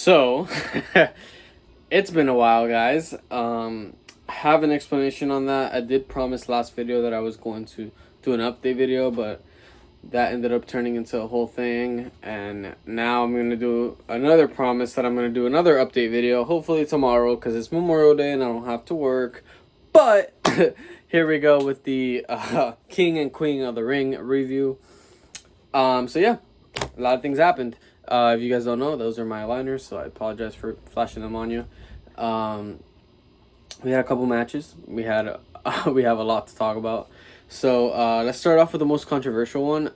So, it's been a while, guys. Have an explanation on that. I did promise last video that I was going to do an update video, but that ended up turning into a whole thing. And now I'm going to do another promise that I'm going to do another update video, hopefully tomorrow, because it's Memorial Day and I don't have to work. But here we go with the King and Queen of the Ring review. So yeah, a lot of things happened. If you guys don't know, those are my aligners, so I apologize for flashing them on you. We had a couple matches. We have a lot to talk about. So let's start off with the most controversial one.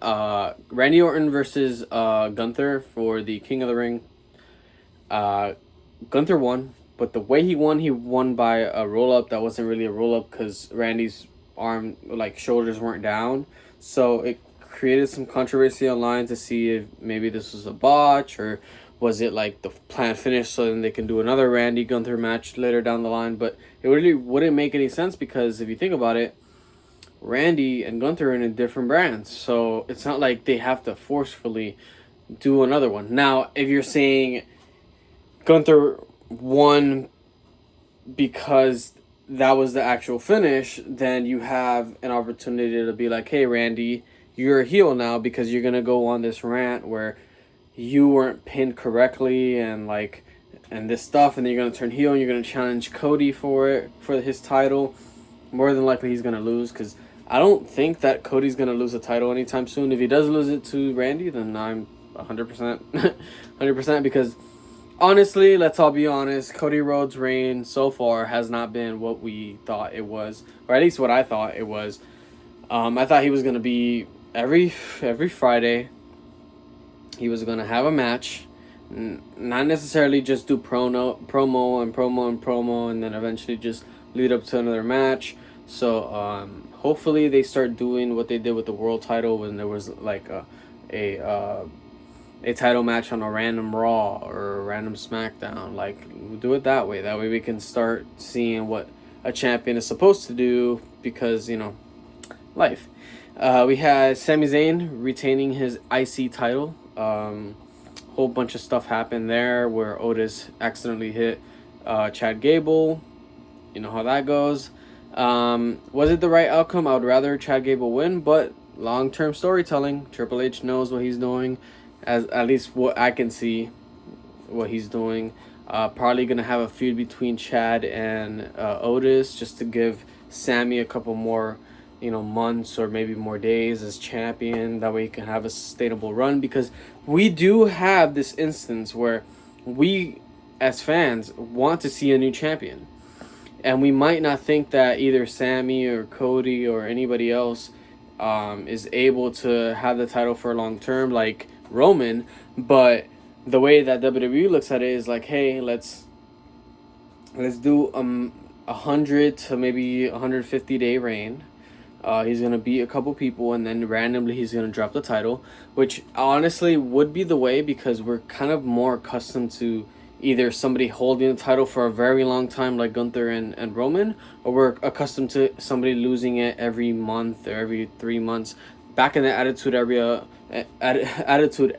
Randy Orton versus Gunther for the King of the Ring. Gunther won, but the way he won by a roll-up that wasn't really a roll-up because Randy's shoulders weren't down. So it created some controversy online to see if maybe this was a botch or was it like the planned finish so then they can do another Randy Gunther match later down the line. But it really wouldn't make any sense because if you think about it, Randy and Gunther are in different brands, so it's not like they have to forcefully do another one. Now, if you're saying Gunther won because that was the actual finish, then you have an opportunity to be like, hey, Randy, you're a heel now because you're going to go on this rant where you weren't pinned correctly and this stuff, and then you're going to turn heel and you're going to challenge Cody for his title. More than likely he's going to lose because I don't think that Cody's going to lose the title anytime soon. If he does lose it to Randy, then I'm 100%, 100% because honestly, let's all be honest, Cody Rhodes' reign so far has not been what we thought it was, or at least what I thought it was. I thought he was going to be every Friday. He was going to have a match, not necessarily just do promo and then eventually just lead up to another match. So hopefully they start doing what they did with the world title when there was like a title match on a random Raw or a random SmackDown. Like, we'll do it that way. That way we can start seeing what a champion is supposed to do because, life. We had Sami Zayn retaining his IC title. Whole bunch of stuff happened there where Otis accidentally hit Chad Gable. You know how that goes. Was it the right outcome? I would rather Chad Gable win, but long-term storytelling. Triple H knows what he's doing, as at least what I can see, what he's doing. Probably gonna have a feud between Chad and Otis just to give Sammy a couple more, months or maybe more days as champion. That way he can have a sustainable run because we do have this instance where we, as fans, want to see a new champion. And we might not think that either Sammy or Cody or anybody else is able to have the title for long term like Roman, but the way that WWE looks at it is like, hey, let's do 100 to maybe 150-day reign. He's gonna beat a couple people and then randomly he's gonna drop the title, which honestly would be the way because we're kind of more accustomed to either somebody holding the title for a very long time like Gunther and Roman, or we're accustomed to somebody losing it every month or every 3 months. Back in the Attitude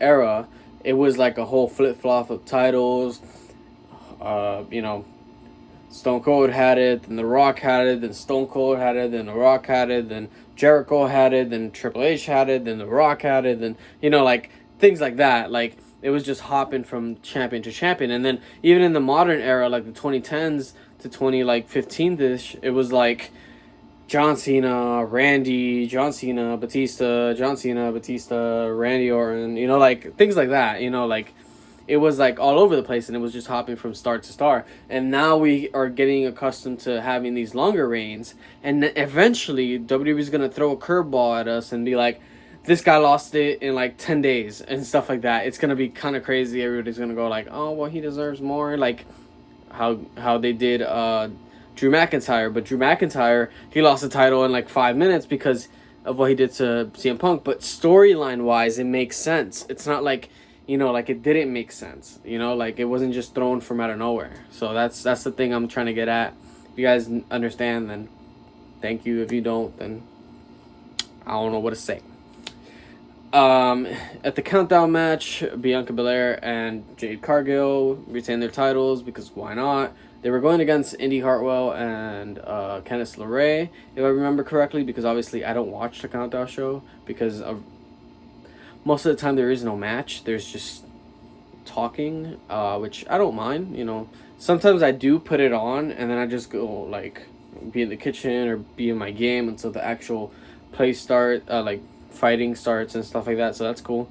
Era, it was like a whole flip-flop of titles. Stone Cold had it, then The Rock had it, then Stone Cold had it, then The Rock had it, then Jericho had it, then Triple H had it, then The Rock had it, then, things like that. Like, it was just hopping from champion to champion. And then even in the modern era, like the 2010s to 2015-ish, it was like John Cena, Randy, John Cena, Batista, John Cena, Batista, Randy Orton, things like that. It was like all over the place and it was just hopping from star to star. And now we are getting accustomed to having these longer reigns. And eventually WWE is going to throw a curveball at us and be like, this guy lost it in like 10 days and stuff like that. It's going to be kind of crazy. Everybody's going to go like, oh, well, he deserves more. Like how they did Drew McIntyre. But Drew McIntyre, he lost the title in like 5 minutes because of what he did to CM Punk. But storyline-wise, it makes sense. It's not like, it didn't make sense. It wasn't just thrown from out of nowhere. So that's the thing I'm trying to get at. If you guys understand, then thank you. If you don't, then I don't know what to say. At the countdown match, Bianca Belair and Jade Cargill retained their titles because why not? They were going against Indy Hartwell and Candice LeRae, if I remember correctly, because obviously I don't watch the countdown show because most of the time there is no match. There's just talking, which I don't mind. You know, sometimes I do put it on and then I just go like be in the kitchen or be in my game until the actual play start, like fighting starts and stuff like that. So that's cool.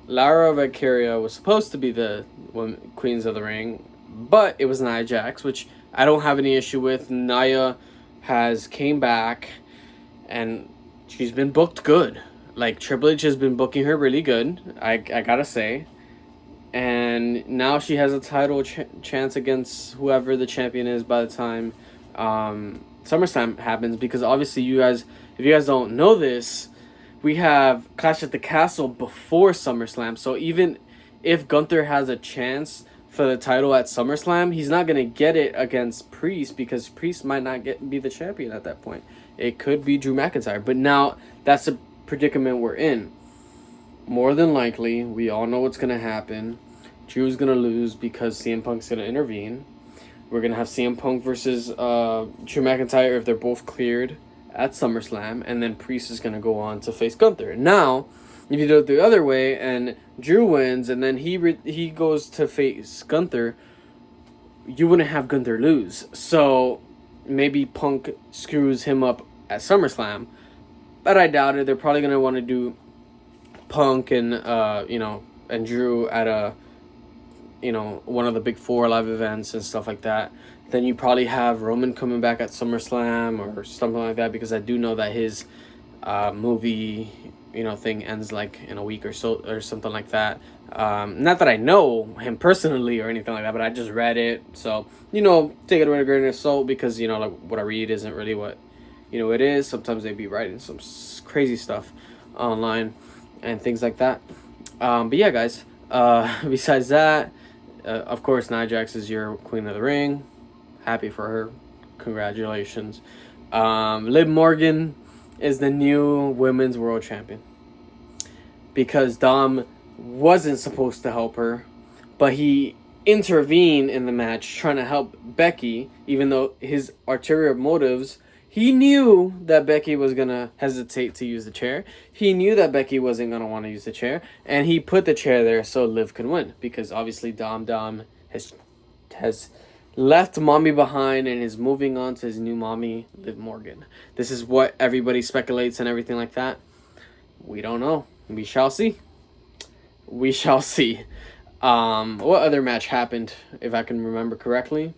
Lara Valkyria was supposed to be the Queens of the Ring, but it was Nia Jax, which I don't have any issue with. Nia has came back, and she's been booked good. Like, Triple H has been booking her really good, I gotta say. And now she has a title chance against whoever the champion is by the time SummerSlam happens. Because obviously, if you guys don't know this, we have Clash at the Castle before SummerSlam. So even if Gunther has a chance for the title at SummerSlam, he's not going to get it against Priest because Priest might not be the champion at that point. It could be Drew McIntyre. But now that's the predicament we're in. More than likely, we all know what's going to happen. Drew's going to lose because CM Punk's going to intervene. We're going to have CM Punk versus Drew McIntyre if they're both cleared at SummerSlam, and then Priest is going to go on to face Gunther. Now, if you do it the other way and Drew wins and then he goes to face Gunther, you wouldn't have Gunther lose. So maybe Punk screws him up at SummerSlam, but I doubt it. They're probably going to want to do Punk and and Drew at one of the big 4 live events and stuff like that. Then you probably have Roman coming back at SummerSlam or something like that, because I do know that his movie, thing ends like in a week or so or something like that. Not that I know him personally or anything like that, but I just read it. So, take it with a grain of salt, because, like what I read isn't really what, it is. Sometimes they be writing some crazy stuff online and things like that. But yeah, guys, besides that, of course, Nia Jax is your Queen of the Ring. Happy for her. Congratulations. Liv Morgan is the new Women's World Champion. Because Dom wasn't supposed to help her, but he intervened in the match trying to help Becky, even though his ulterior motives, he knew that Becky was going to hesitate to use the chair. He knew that Becky wasn't going to want to use the chair, and he put the chair there so Liv could win, because obviously Dom has left mommy behind and is moving on to his new mommy, Liv Morgan. This is what everybody speculates and everything like that. We don't know. We shall see. We shall see. What other match happened, if I can remember correctly?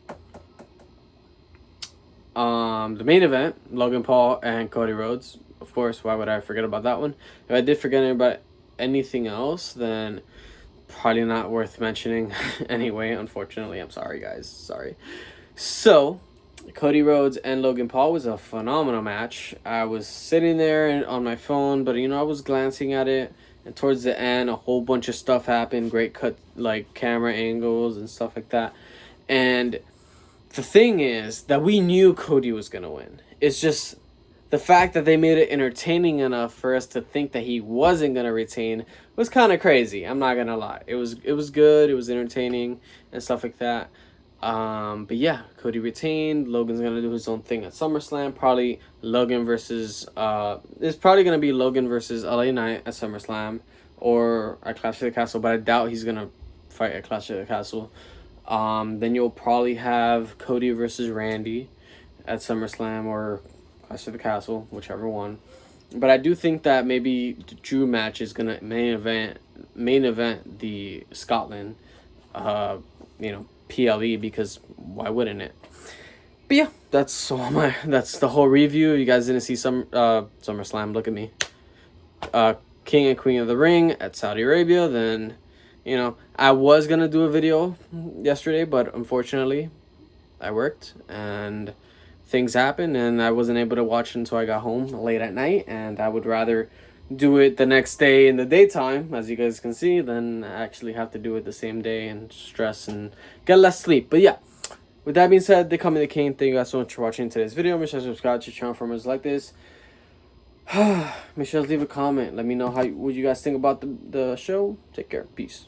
The main event, Logan Paul and Cody Rhodes. Of course, why would I forget about that one? If I did forget about anything else, then probably not worth mentioning anyway, unfortunately. I'm sorry, guys. Sorry. So, Cody Rhodes and Logan Paul was a phenomenal match. I was sitting there on my phone, but, I was glancing at it. And towards the end, a whole bunch of stuff happened. Great cut, like, camera angles and stuff like that. And the thing is that we knew Cody was going to win. It's just the fact that they made it entertaining enough for us to think that he wasn't going to retain was kind of crazy. I'm not going to lie. It was good. It was entertaining and stuff like that. But yeah, Cody retained. Logan's going to do his own thing at SummerSlam. Probably Logan versus... it's probably going to be Logan versus LA Knight at SummerSlam or at Clash of the Castle, but I doubt he's going to fight at Clash of the Castle. Then you'll probably have Cody versus Randy at SummerSlam or Clash of the Castle, whichever one. But I do think that maybe the Drew match is gonna main event the Scotland, PLE, because why wouldn't it? But yeah, that's the whole review. You guys didn't see SummerSlam. Look at me, King and Queen of the Ring at Saudi Arabia. Then, I was gonna do a video yesterday, but unfortunately, I worked and things happened, and I wasn't able to watch until I got home late at night. And I would rather do it the next day in the daytime, as you guys can see, than actually have to do it the same day and stress and get less sleep. But yeah, with that being said, they call me the King. Thank you guys so much for watching today's video. Make sure to subscribe to the channel for more like this. Make sure to leave a comment. Let me know what you guys think about the show. Take care. Peace.